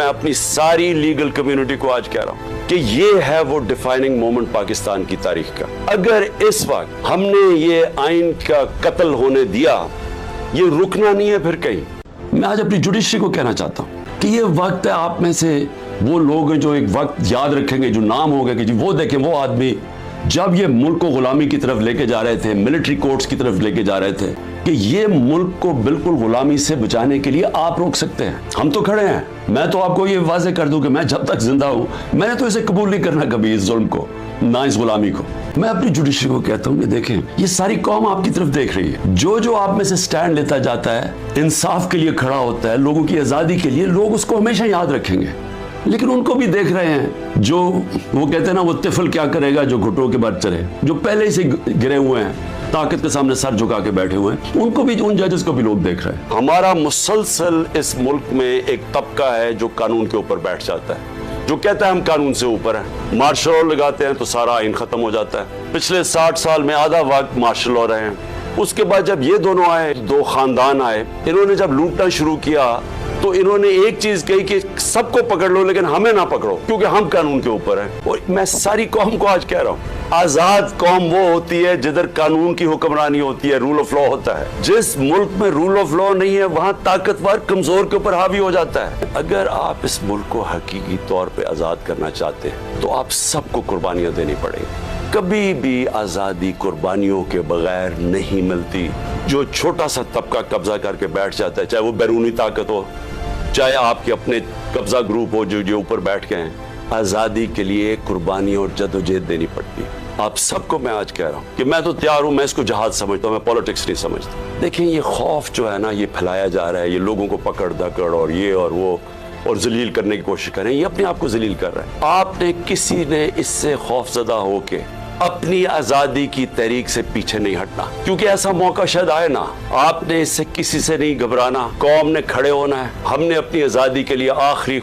میں اپنی ساری لیگل کمیونٹی کو آج کہہ رہا ہوں کہ یہ ہے وہ ڈیفائننگ مومنٹ پاکستان کی تاریخ کا. اگر اس وقت ہم نے یہ آئین کا قتل ہونے دیا، یہ رکنا نہیں ہے پھر کہیں. میں آج اپنی جوڈیشری کو کہنا چاہتا ہوں کہ یہ وقت ہے، آپ میں سے وہ لوگ ہیں جو ایک وقت یاد رکھیں گے، جو نام ہوگا کہ جی وہ دیکھیں وہ آدمی جب یہ ملک کو غلامی کی طرف لے کے جا رہے تھے، ملٹری کورٹس کی طرف لے کے جا رہے تھے، کہ یہ ملک کو بالکل غلامی سے بچانے کے لیے آپ روک سکتے ہیں. ہم تو کھڑے ہیں. میں تو آپ کو یہ واضح کر دوں کہ میں جب تک زندہ ہوں میں نے تو اسے قبول نہیں کرنا کبھی، اس ظلم کو، نہ اس غلامی کو. میں اپنی جوڈیشری کو کہتا ہوں کہ دیکھیں یہ ساری قوم آپ کی طرف دیکھ رہی ہے. جو آپ میں سے سٹینڈ لیتا جاتا ہے، انصاف کے لیے کھڑا ہوتا ہے، لوگوں کی آزادی کے لیے، لوگ اس کو ہمیشہ یاد رکھیں گے. لیکن ان کو بھی دیکھ رہے ہیں جو وہ کہتے ہیں نا، وہ طفل کیا کرے گا جو گھٹوں کے بعد چلے، جو پہلے ہی سے گرے ہوئے ہیں، طاقت کے سامنے سر جھکا کے بیٹھے ہوئے ہیں، ان کو بھی، ان ججز کو بھی لوگ دیکھ رہے ہیں. ہمارا مسلسل اس ملک میں ایک طبقہ ہے جو قانون کے اوپر بیٹھ جاتا ہے، جو کہتا ہے ہم قانون سے اوپر ہیں. مارشل لاء لگاتے ہیں تو سارا آئین ختم ہو جاتا ہے. پچھلے 60 سال میں آدھا وقت مارشل لاء رہے ہیں. اس کے بعد جب یہ دونوں آئے، دو خاندان آئے، انہوں نے جب لوٹنا شروع کیا تو انہوں نے ایک چیز کہی کہ سب کو پکڑ لو لیکن ہمیں نہ پکڑو کیونکہ ہم قانون کے اوپر ہیں. اور میں ساری قوم کو آج کہہ رہا ہوں، آزاد قوم وہ ہوتی ہے جدھر قانون کی حکمرانی ہوتی ہے، رول آف لا ہوتا ہے. جس ملک میں رول آف لا نہیں ہے وہاں طاقتور کمزور کے اوپر حاوی ہو جاتا ہے. اگر آپ اس ملک کو حقیقی طور پہ آزاد کرنا چاہتے ہیں تو آپ سب کو قربانیاں دینی پڑیں گی. کبھی بھی آزادی قربانیوں کے بغیر نہیں ملتی. جو چھوٹا سا طبقہ قبضہ کر کے بیٹھ جاتا ہے، چاہے وہ بیرونی طاقت ہو، چاہے آپ کے اپنے قبضہ گروپ ہو جو اوپر بیٹھ کے ہیں، آزادی کے لیے قربانی اور جدوجہد دینی پڑتی ہے. آپ سب کو میں آج کہہ رہا ہوں کہ میں تو تیار ہوں، میں اس کو جہاد سمجھتا ہوں، میں پولیٹکس نہیں سمجھتا. دیکھیں یہ خوف جو ہے نا، یہ پھیلایا جا رہا ہے، یہ لوگوں کو پکڑ دھکڑ اور یہ اور وہ اور ذلیل کرنے کی کوشش کریں، یہ اپنے آپ کو ذلیل کر رہے ہیں. آپ نے کسی نے اس سے خوف زدہ ہو کے اپنی آزادی کی تحریک سے پیچھے نہیں ہٹنا، کیونکہ ایسا موقع شاید آئے نا. آپ نے اس سے کسی سے نہیں گھبرانا، قوم نے کھڑے ہونا ہے. ہم نے اپنی آزادی کے لیے آخری